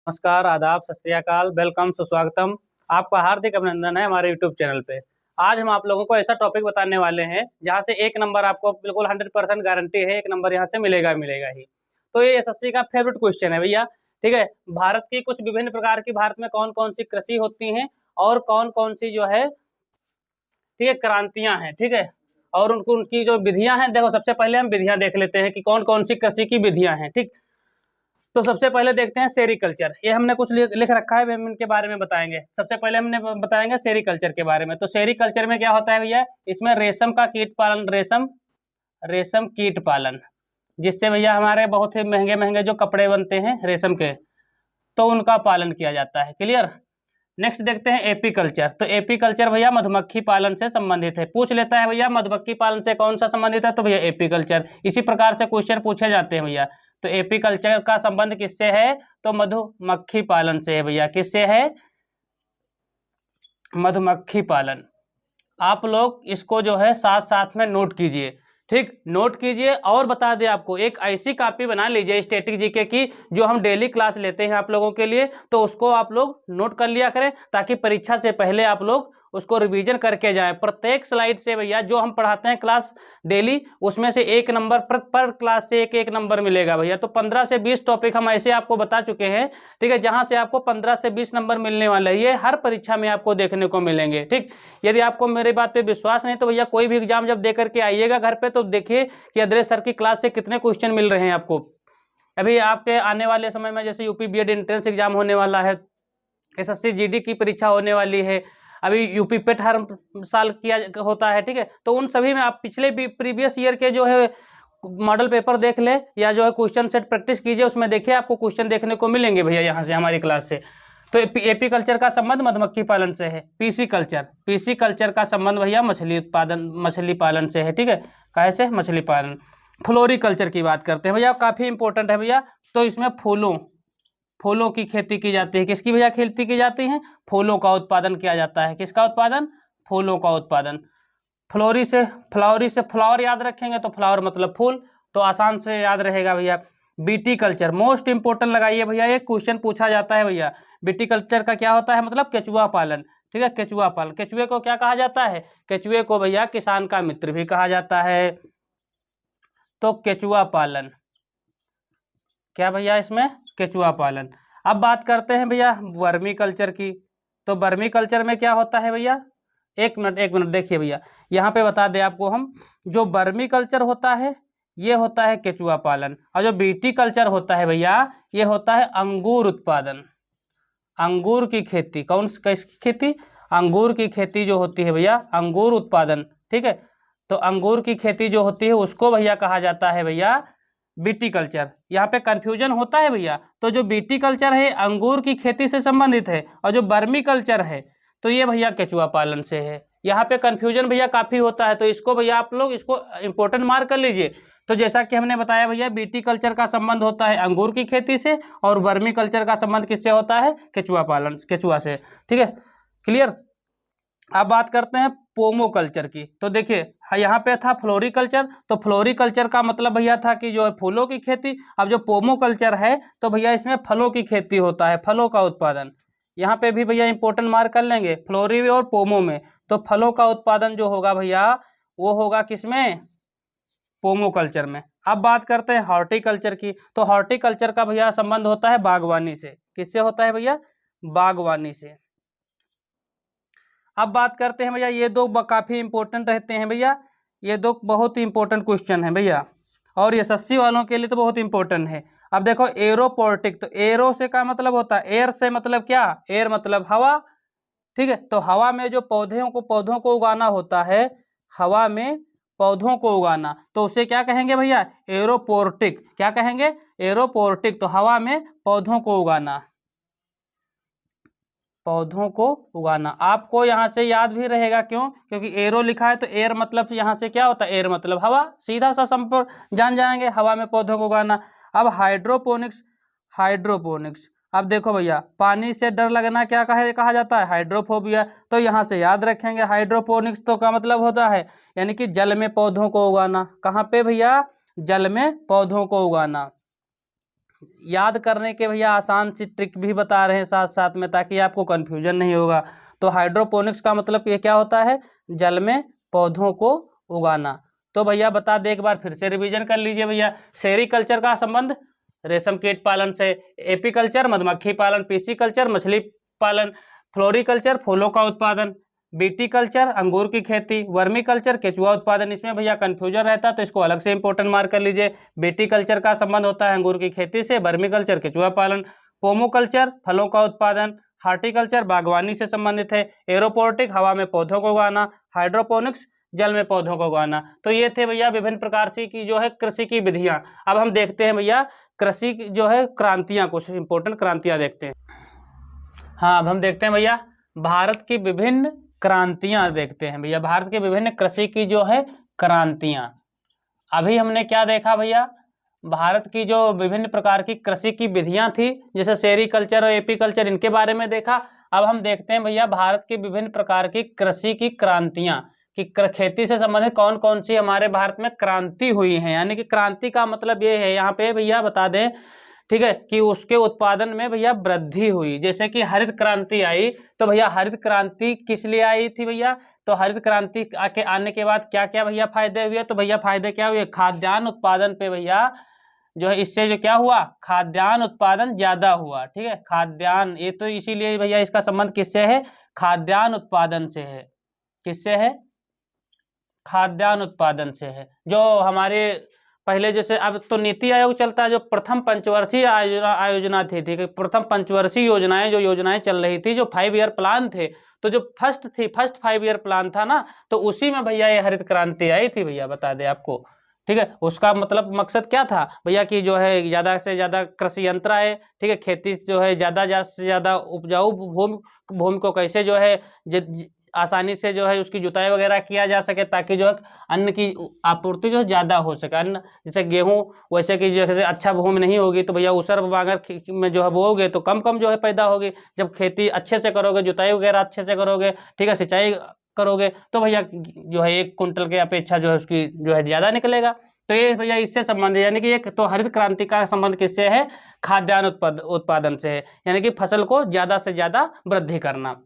नमस्कार, आदाब, सत श्री अकाल, वेलकम, सुस्वागतम। आपका हार्दिक अभिनंदन है हमारे यूट्यूब चैनल पे। आज हम आप लोगों को ऐसा टॉपिक बताने वाले हैं जहाँ से एक नंबर आपको बिल्कुल 100% गारंटी है, एक नंबर यहाँ से मिलेगा मिलेगा ही। तो ये एसएससी का फेवरेट क्वेश्चन है भैया। ठीक है, भारत की कुछ विभिन्न प्रकार की, भारत में कौन कौन सी कृषि होती हैं और कौन कौन सी जो है, ठीक है, क्रांतियां हैं। ठीक है, और उनकी जो विधियां हैं, देखो सबसे पहले हम विधियां देख लेते हैं कि कौन कौन सी कृषि की विधियां हैं। ठीक, तो सबसे पहले देखते हैं सेरीकल्चर। ये हमने कुछ लिख रखा है, हम इनके बारे में बताएंगे। सबसे पहले हमने बताएंगे सेरीकल्चर के बारे में। तो सेरीकल्चर में क्या होता है भैया, इसमें रेशम का कीट पालन, रेशम रेशम कीट पालन, जिससे भैया हमारे बहुत ही महंगे महंगे जो कपड़े बनते हैं रेशम के, तो उनका पालन किया जाता है। क्लियर। नेक्स्ट देखते हैं एपी कल्चर। तो एपी कल्चर भैया मधुमक्खी पालन से संबंधित है। पूछ लेता है भैया मधुमक्खी पालन से कौन सा संबंधित है, तो भैया एपी कल्चर। इसी प्रकार से क्वेश्चन पूछे जाते हैं भैया। तो एपी कल्चर का संबंध किससे है, तो मधुमक्खी पालन से है भैया। किससे है, मधुमक्खी पालन। आप लोग इसको जो है साथ साथ में नोट कीजिए। ठीक, नोट कीजिए। और बता दें आपको, एक ऐसी कॉपी बना लीजिए स्टैटिक जीके की, जो हम डेली क्लास लेते हैं आप लोगों के लिए, तो उसको आप लोग नोट कर लिया करें, ताकि परीक्षा से पहले आप लोग उसको रिवीजन करके जाएं। प्रत्येक स्लाइड से भैया जो हम पढ़ाते हैं क्लास डेली, उसमें से एक नंबर पर क्लास से एक एक नंबर मिलेगा भैया। तो 15 से 20 टॉपिक हम ऐसे आपको बता चुके हैं, ठीक है, जहां से आपको 15 से 20 नंबर मिलने वाला है। ये हर परीक्षा में आपको देखने को मिलेंगे। ठीक, यदि आपको मेरी बात पे विश्वास नहीं, तो भैया कोई भी एग्जाम जब दे करके आइएगा घर पे, तो देखिए कि अदरेश सर की क्लास से कितने क्वेश्चन मिल रहे हैं आपको। अभी आपके आने वाले समय में जैसे यूपी बीएड एंट्रेंस एग्जाम होने वाला है, एसएससी जीडी की परीक्षा होने वाली है, अभी यूपी पेट हर साल किया होता है। ठीक है, तो उन सभी में आप पिछले भी प्रीवियस ईयर के जो है मॉडल पेपर देख ले, या जो है क्वेश्चन सेट प्रैक्टिस कीजिए, उसमें देखिए आपको क्वेश्चन देखने को मिलेंगे भैया यहाँ से, हमारी क्लास से। तो एपी कल्चर का संबंध मधुमक्खी पालन से है। पीसी कल्चर का संबंध भैया मछली उत्पादन, मछली पालन से है। ठीक है, कैसे, मछली पालन। फ्लोरी कल्चर की बात करते हैं भैया, काफी इंपॉर्टेंट है भैया। तो इसमें फूलों फूलों की खेती की जाती है। किसकी भैया खेती की जाती है, फूलों का उत्पादन किया जाता है। किसका उत्पादन, फूलों का उत्पादन। फ्लावरी से फ्लावर याद रखेंगे, तो फ्लावर मतलब फूल, तो आसान से याद रहेगा भैया। बीटी कल्चर मोस्ट इंपोर्टेंट लगाइए भैया, एक क्वेश्चन पूछा जाता है भैया। बीटी कल्चर का क्या होता है, मतलब केचुआ पालन। ठीक है, केचुआ पालन। केचुए को क्या कहा जाता है, केचुए को भैया किसान का मित्र भी कहा जाता है। तो केचुआ पालन, क्या भैया इसमें, केचुआ पालन। अब बात करते हैं भैया वर्मी कल्चर की। तो वर्मी कल्चर में क्या होता है भैया, एक मिनट देखिए भैया, यहाँ पे बता दें आपको हम, जो वर्मी कल्चर होता है ये होता है केचुआ पालन, और जो बीटी कल्चर होता है भैया ये होता है अंगूर उत्पादन, अंगूर की खेती। कौन किसकी खेती, अंगूर की खेती जो होती है भैया, अंगूर उत्पादन। ठीक है, तो अंगूर की खेती जो होती है उसको भैया कहा जाता है भैया बीटी कल्चर। यहाँ पे कंफ्यूजन होता है भैया, तो जो बीटी कल्चर है अंगूर की खेती से संबंधित है, और जो बर्मी कल्चर है तो ये भैया केचुआ पालन से है। यहाँ पे कंफ्यूजन भैया काफी होता है, तो इसको भैया आप लोग इसको इंपॉर्टेंट मार्क कर लीजिए। तो जैसा कि हमने बताया भैया, बीटी कल्चर का संबंध होता है अंगूर की खेती से, और बर्मी कल्चर का संबंध किससे होता है, केचुआ पालन, केचुआ से। ठीक है, क्लियर। अब बात करते हैं पोमो कल्चर की। तो देखिए यहाँ पे था फ्लोरी कल्चर, तो फ्लोरी कल्चर का मतलब भैया था कि जो है फूलों की खेती। अब जो पोमो कल्चर है तो भैया इसमें फलों की खेती होता है, फलों का उत्पादन। यहाँ पे भी भैया इंपॉर्टेंट मार्क कर लेंगे, फ्लोरी और पोमो में। तो फलों का उत्पादन जो होगा भैया वो होगा किसमें, पोमो कल्चर में। अब बात करते हैं हॉर्टिकल्चर की। तो हॉर्टिकल्चर का भैया संबंध होता है बागवानी से। किससे होता है भैया, बागवानी से। अब बात करते हैं भैया, ये दो काफी इंपॉर्टेंट रहते हैं भैया, ये दो बहुत ही इंपॉर्टेंट क्वेश्चन है भैया, और एसएससी वालों के लिए तो बहुत इंपॉर्टेंट है। अब देखो एरोपोर्टिक, तो एरो से का मतलब होता है, एयर से मतलब क्या, एयर मतलब हवा। ठीक है, तो हवा में जो पौधों को उगाना होता है, हवा में पौधों को उगाना, तो उसे क्या कहेंगे भैया, एरोपोर्टिक। क्या कहेंगे, एरोपोर्टिक। तो हवा में पौधों को उगाना, पौधों को उगाना। आपको यहाँ से याद भी रहेगा, क्यों, क्योंकि एरो लिखा है, तो एयर मतलब यहाँ से क्या होता है, एयर मतलब हवा, सीधा सा संपर्क जान जाएंगे, हवा में पौधों को उगाना। अब हाइड्रोपोनिक्स, हाइड्रोपोनिक्स। अब देखो भैया, पानी से डर लगना क्या कहा जाता है, हाइड्रोफोबिया। तो यहाँ से याद रखेंगे हाइड्रोपोनिक्स तो का मतलब होता है यानी कि जल में पौधों को उगाना। कहाँ पे भैया, जल में पौधों को उगाना। याद करने के भैया आसान सी ट्रिक भी बता रहे हैं साथ साथ में, ताकि आपको कन्फ्यूजन नहीं होगा। तो हाइड्रोपोनिक्स का मतलब ये क्या होता है, जल में पौधों को उगाना। तो भैया बता दे, एक बार फिर से रिवीजन कर लीजिए भैया। सेरीकल्चर का संबंध रेशम कीट पालन से, एपीकल्चर मधुमक्खी पालन, पीसीकल्चर मछली पालन, फ्लोरिकल्चर फूलों का उत्पादन, बीटीकल्चर अंगूर की खेती, वर्मीकल्चर केचुआ उत्पादन। इसमें भैया कंफ्यूजन रहता है तो इसको अलग से इंपॉर्टेंट मार्क कर लीजिए। बीटीकल्चर का संबंध होता है अंगूर की खेती से, वर्मीकल्चर केचुआ पालन, पोमोकल्चर फलों का उत्पादन, हार्टिकल्चर बागवानी से संबंधित है, एरोपोनिक हवा में पौधों को उगाना, हाइड्रोपोनिक्स जल में पौधों को उगाना। तो ये थे भैया विभिन्न प्रकार से की जो है कृषि की विधियां। अब हम देखते हैं भैया कृषि की जो है क्रांतियां, कुछ इंपॉर्टेंट क्रांतियां देखते हैं। हाँ, अब हम देखते हैं भैया भारत की विभिन्न क्रांतियां देखते हैं भैया, भारत के विभिन्न कृषि की जो है क्रांतियां। अभी हमने क्या देखा भैया, भारत की जो विभिन्न प्रकार की कृषि की विधियां थी, जैसे सेरीकल्चर और एपीकल्चर, इनके बारे में देखा। अब हम देखते हैं भैया भारत की विभिन्न प्रकार की कृषि की क्रांतियां, कि खेती से संबंधित कौन कौन सी हमारे भारत में क्रांति हुई है। यानी कि क्रांति का मतलब ये है, यहाँ पे भैया बता दें, ठीक है, कि उसके उत्पादन में भैया वृद्धि हुई। जैसे कि हरित क्रांति आई, तो भैया हरित क्रांति किस लिए आई थी भैया, तो हरित क्रांति के आने के बाद क्या क्या भैया फायदे हुए, तो भैया फायदे क्या हुए, खाद्यान्न उत्पादन पे भैया जो है, इससे जो क्या हुआ, खाद्यान्न उत्पादन ज्यादा हुआ। ठीक है, खाद्यान्न, ये तो इसीलिए भैया इसका संबंध किससे है, खाद्यान्न उत्पादन से है। किससे है, खाद्यान्न उत्पादन से है। जो हमारे पहले जैसे, अब तो नीति आयोग चलता है, जो प्रथम पंचवर्षीय आयोजना थी, ठीक है, प्रथम पंचवर्षीय योजनाएं, जो योजनाएं चल रही थी, जो 5 ईयर प्लान थे, तो जो फर्स्ट 5 ईयर प्लान था ना, तो उसी में भैया ये हरित क्रांति आई थी भैया, बता दे आपको। ठीक है, उसका मतलब मकसद क्या था भैया, कि जो है ज्यादा से ज्यादा कृषि यंत्र आए। ठीक है, खेती जो है ज्यादा से ज्यादा उपजाऊ भूमि को कैसे जो है आसानी से जो है उसकी जुताई वगैरह किया जा सके, ताकि जो है अन्न की आपूर्ति जो है ज़्यादा हो सके। अन्न जैसे गेहूं, वैसे कि जैसे अच्छा भूमि नहीं होगी तो भैया ऊसर बागर में जो है बोओगे तो कम कम जो है पैदा होगी। जब खेती अच्छे से करोगे, जुताई वगैरह अच्छे से करोगे, ठीक है, सिंचाई करोगे, तो भैया जो है 1 कुंटल के अपेक्षा जो है उसकी जो है ज़्यादा निकलेगा। तो ये भैया इससे संबंध है, यानी कि एक तो हरित क्रांति का संबंध किससे है, खाद्यान्न उत्पादन से है, यानी कि फसल को ज़्यादा से ज़्यादा वृद्धि करना।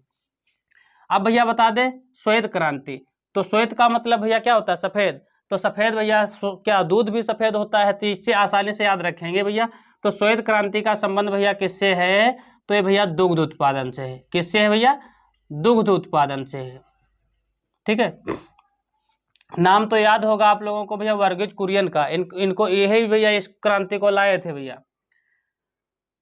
अब भैया बता दें श्वेत क्रांति, तो श्वेत का मतलब भैया क्या होता है, सफेद। तो सफेद भैया क्या दूध भी सफेद होता है, तो इससे आसानी से याद रखेंगे भैया। तो श्वेत क्रांति का संबंध भैया किससे है, तो ये भैया दुग्ध उत्पादन से है। किससे है भैया, दुग्ध उत्पादन से है। ठीक है, नाम तो याद होगा आप लोगों को भैया वर्गीज कुरियन का, इनको यही भैया इस क्रांति को लाए थे भैया।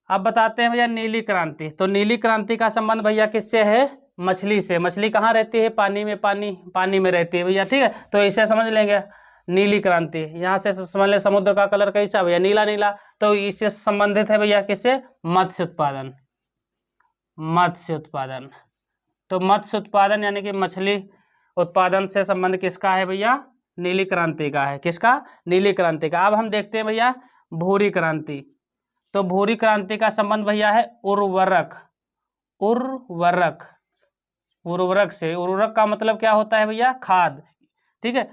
अब बताते हैं भैया नीली क्रांति, तो नीली क्रांति का संबंध भैया किससे है, मछली से। मछली कहाँ रहती है, पानी में, पानी में रहती है भैया। ठीक है, तो इसे समझ लेंगे नीली क्रांति। यहाँ से समझ ले समुद्र का कलर कैसा भैया, नीला नीला, तो इससे संबंधित है भैया किससे, मत्स्य उत्पादन। मत्स्य उत्पादन, तो मत्स्य उत्पादन यानी कि मछली उत्पादन से संबंध किसका है भैया, नीली क्रांति का है। किसका, नीली क्रांति का। अब हम देखते हैं भैया भूरी क्रांति, तो भूरी क्रांति का संबंध भैया है उर्वरक। उर्वरक से, उर्वरक का मतलब क्या होता है भैया, खाद। ठीक है,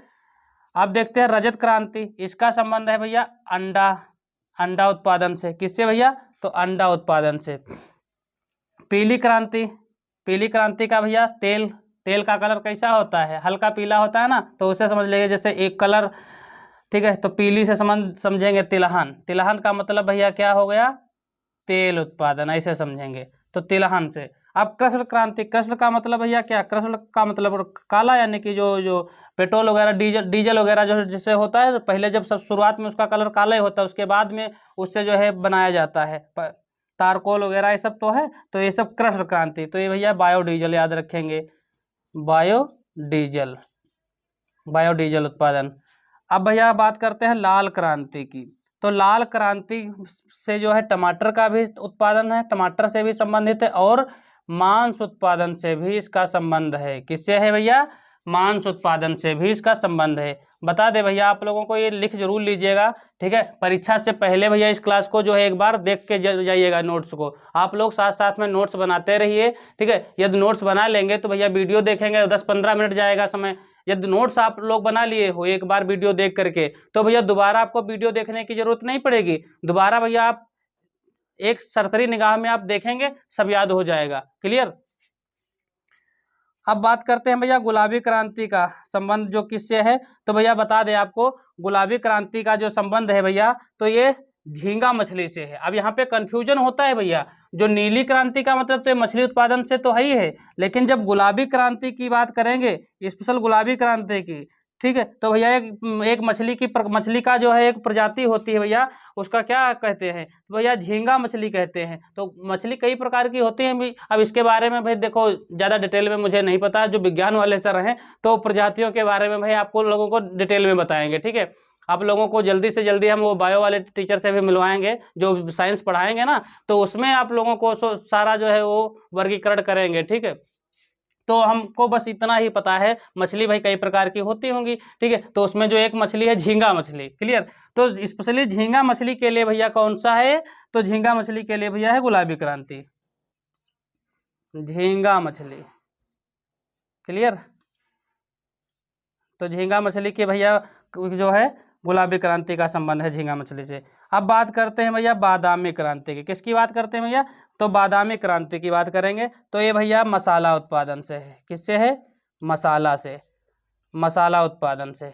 अब देखते हैं रजत क्रांति, इसका संबंध है भैया अंडा उत्पादन से। किससे भैया, तो अंडा उत्पादन से। पीली क्रांति का भैया तेल का कलर कैसा होता है, हल्का पीला होता है ना, तो उसे समझ लेंगे जैसे एक कलर। ठीक है, तो पीली से समझेंगे तिलहन का मतलब भैया क्या हो गया, तेल उत्पादन, ऐसे समझेंगे, तो तिलहन से। अब कृष्ण क्रांति, कृष्ण का मतलब भैया क्या, कृष्ण का मतलब काला, यानी कि जो पेट्रोल वगैरह डीजल वगैरह जो जिससे होता है, पहले जब सब शुरुआत में उसका कलर काला ही होता है, उसके बाद में उससे जो है बनाया जाता है तारकोल वगैरह, ये सब तो है, तो ये सब कृष्ण क्रांति। तो ये भैया बायोडीजल याद रखेंगे, बायोडीजल उत्पादन। अब भैया बात करते हैं लाल क्रांति की, तो लाल क्रांति से जो है टमाटर का भी उत्पादन है, टमाटर से भी संबंधित है, और मांस उत्पादन से भी इसका संबंध है। किससे है भैया, मांस उत्पादन से भी इसका संबंध है। बता दे भैया आप लोगों को, ये लिख जरूर लीजिएगा। ठीक है, परीक्षा से पहले भैया इस क्लास को जो है एक बार देख के जाइएगा, नोट्स को आप लोग साथ साथ में नोट्स बनाते रहिए। ठीक है, यदि नोट्स बना लेंगे तो भैया वीडियो देखेंगे 10-15 मिनट जाएगा समय। यदि नोट्स आप लोग बना लिए हो एक बार वीडियो देख करके, तो भैया दोबारा आपको वीडियो देखने की जरूरत नहीं पड़ेगी। दोबारा भैया आप एक सरसरी निगाह में आप देखेंगे सब याद हो जाएगा। क्लियर। अब बात करते हैं भैया गुलाबी क्रांति का संबंध जो किससे है, तो भैया बता दें आपको गुलाबी क्रांति का जो संबंध है भैया, तो ये झींगा मछली से है। अब यहाँ पे कंफ्यूजन होता है भैया, जो नीली क्रांति का मतलब तो मछली उत्पादन से तो है ही है, लेकिन जब गुलाबी क्रांति की बात करेंगे, स्पेशल गुलाबी क्रांति की, ठीक है, तो भैया एक मछली का जो है एक प्रजाति होती है भैया, उसका क्या कहते हैं भैया, झींगा मछली कहते हैं। तो मछली कई प्रकार की होती हैं भी। अब इसके बारे में भाई देखो ज़्यादा डिटेल में मुझे नहीं पता, जो विज्ञान वाले सर हैं तो प्रजातियों के बारे में भाई आपको लोगों को डिटेल में बताएंगे। ठीक है, आप लोगों को जल्दी से जल्दी हम वो बायो वाले टीचर से भी मिलवाएंगे जो साइंस पढ़ाएंगे ना, तो उसमें आप लोगों को सारा जो है वो वर्गीकरण करेंगे। ठीक है, तो हमको बस इतना ही पता है, मछली भाई कई प्रकार की होती होंगी। ठीक है, तो उसमें जो एक मछली है झींगा मछली। क्लियर। तो स्पेशली झींगा मछली के लिए भैया कौन सा है, तो झींगा मछली के लिए भैया है गुलाबी क्रांति, झींगा मछली। क्लियर। तो झींगा मछली के भैया जो है गुलाबी क्रांति का संबंध है झींगा मछली से। अब बात करते हैं भैया बादामी क्रांति की। किसकी बात करते हैं भैया, तो बादामी क्रांति की बात करेंगे। तो ये भैया मसाला उत्पादन से है। किससे है, मसाला से, मसाला उत्पादन से।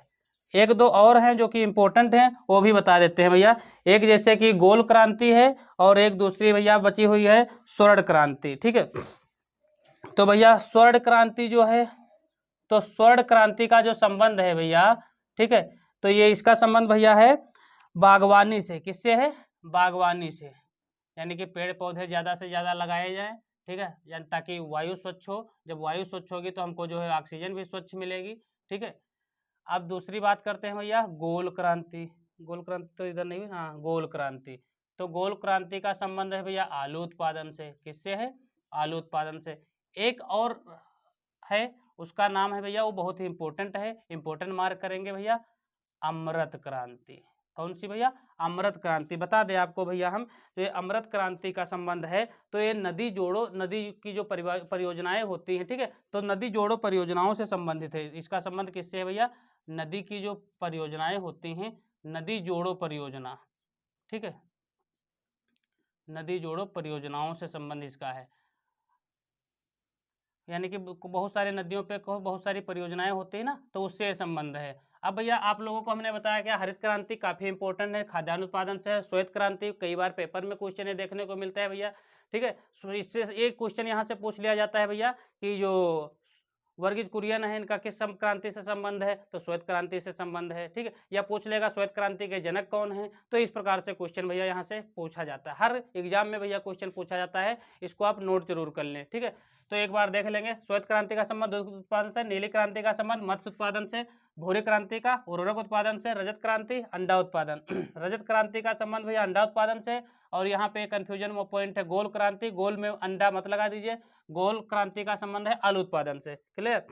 एक दो और हैं जो कि इम्पोर्टेंट हैं, वो भी बता देते हैं भैया। एक जैसे कि गोल क्रांति है, और एक दूसरी भैया बची हुई है स्वर्ण क्रांति। ठीक है, तो भैया स्वर्ण क्रांति जो है, तो स्वर्ण क्रांति का जो संबंध है भैया, ठीक है, तो ये इसका संबंध भैया है बागवानी से। किससे है, बागवानी से, यानी कि पेड़ पौधे ज़्यादा से ज़्यादा लगाए जाएं। ठीक है, यानी ताकि वायु स्वच्छ हो, जब वायु स्वच्छ होगी तो हमको जो है ऑक्सीजन भी स्वच्छ मिलेगी। ठीक है, अब दूसरी बात करते हैं भैया गोल क्रांति। गोल क्रांति तो इधर नहीं, हाँ गोल क्रांति। तो गोल क्रांति का संबंध है भैया आलू उत्पादन से। किससे है, आलू उत्पादन से। एक और है, उसका नाम है भैया, वो बहुत ही इंपॉर्टेंट है, इंपॉर्टेंट मार्क करेंगे भैया, अमृत क्रांति। कौन सी भैया, अमृत क्रांति। बता दें आपको भैया हम, तो ये अमृत क्रांति का संबंध है, तो ये नदी जोड़ो, नदी की जो परियोजनाएं होती हैं, ठीक है, तो नदी जोड़ो परियोजनाओं से संबंधित है। इसका संबंध किससे है भैया, नदी की जो परियोजनाएं होती हैं, नदी जोड़ो परियोजना। ठीक है, नदी जोड़ो परियोजनाओं से संबंध इसका है, यानी कि बहुत सारी नदियों पे बहुत सारी परियोजनाएं होती है ना, तो उससे संबंध है। अब भैया आप लोगों को हमने बताया कि हरित क्रांति काफी इंपॉर्टेंट है, खाद्यान्न उत्पादन से है। श्वेत क्रांति कई बार पेपर में क्वेश्चन देखने को मिलता है भैया। ठीक है, इससे एक क्वेश्चन यहाँ से पूछ लिया जाता है भैया कि जो वर्गीज कुरियन है, इनका किस क्रांति से संबंध है, तो श्वेत क्रांति से संबंध है। ठीक है, या पूछ लेगा श्वेत क्रांति के जनक कौन है, तो इस प्रकार से क्वेश्चन भैया यहाँ से पूछा जाता है, हर एग्जाम में भैया क्वेश्चन पूछा जाता है, इसको आप नोट जरूर कर लें। ठीक है, तो एक बार देख लेंगे, श्वेत क्रांति का संबंध दुग्ध उत्पादन से, नीली क्रांति का संबंध मत्स्य उत्पादन से, भूरी क्रांति का उर्वरक उत्पादन से, रजत क्रांति अंडा उत्पादन रजत क्रांति का संबंध भैया अंडा उत्पादन से। और यहाँ पे कंफ्यूजन वो पॉइंट है गोल क्रांति, गोल में अंडा मत लगा दीजिए, गोल क्रांति का संबंध है आलू उत्पादन से। क्लियर।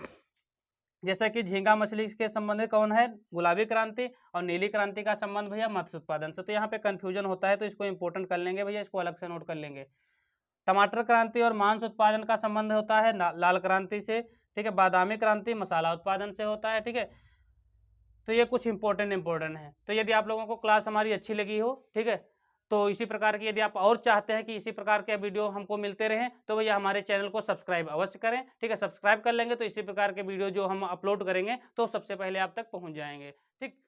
जैसे कि झींगा मछली के संबंध में कौन है, गुलाबी क्रांति, और नीली क्रांति का संबंध भैया मत्स्य उत्पादन से। तो यहाँ पे कंफ्यूजन होता है, तो इसको इंपॉर्टेंट कर लेंगे भैया, इसको अलग से नोट कर लेंगे। टमाटर क्रांति और मांस उत्पादन का संबंध होता है लाल क्रांति से। ठीक है, बादामी क्रांति मसाला उत्पादन से होता है। ठीक है, तो ये कुछ इंपॉर्टेंट है। तो यदि आप लोगों को क्लास हमारी अच्छी लगी हो, ठीक है, तो इसी प्रकार की यदि आप और चाहते हैं कि इसी प्रकार के वीडियो हमको मिलते रहें, तो भैया हमारे चैनल को सब्सक्राइब अवश्य करें। ठीक है, सब्सक्राइब कर लेंगे तो इसी प्रकार के वीडियो जो हम अपलोड करेंगे तो सबसे पहले आप तक पहुंच जाएंगे। ठीक।